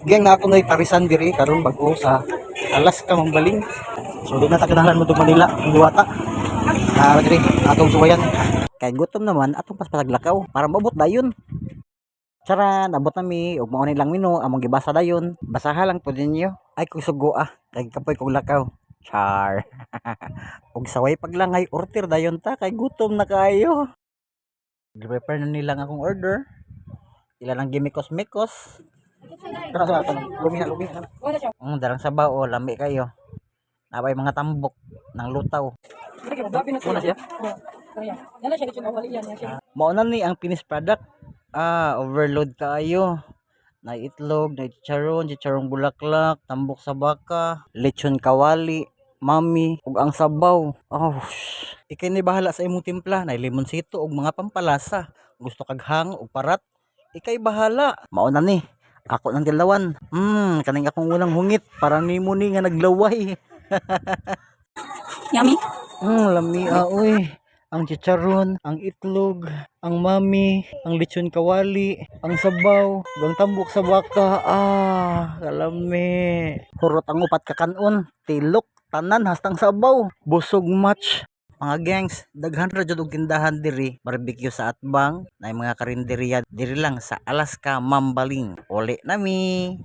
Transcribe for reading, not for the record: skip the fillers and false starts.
Giyang na ako na parisan diri karon bago sa Alaska Mambaling. So di na takinalan mo tug Manila, ang duwata. Diri atong suwayan. Kay gutom naman atong paspaglakaw para maabot dayon. Tara, nabot nami ug mao ni lang mino among gibasa dayon. Basaha lang pud ninyo. Ay kung sugo kay kapoy kog lakaw. Char. ug saway paglangay order dayon ta kay gutom na kayo. Prepare na nila akong order. Ila lang gimikos-mikos. Tara sa ato. Lumiha. Darang sabaw lami kayo. Napay mga tambok ng lutaw. Muna siya. Mao na ni ang finished product. Overload kaayo. Na itlog, na chicharong bulaklak, tambok sa baka, lechon kawali, mami, ug ang sabaw. Oh, ikay ni bahala sa imong timpla, na limonsito ug mga pampalasa. Gusto kag hang ug parat, ikay bahala. Mao na ni. Ako nang dilawan. Kaning akong unang hungit para nimo ni nga naglaway. Yummy. Lami uy. Ang chicharon, ang itlog, ang mami, ang lechon kawali, ang sabaw, ang tambok sa baka. Kalami. Hurot ang upat kakanon, tilok, tanan hastang sabaw, busog match. Mga gangs, daghan ra jud og tindahan diri, barbecue sa Atbang, na mga karinderya diri lang sa Alaska Mambaling. Uli nami.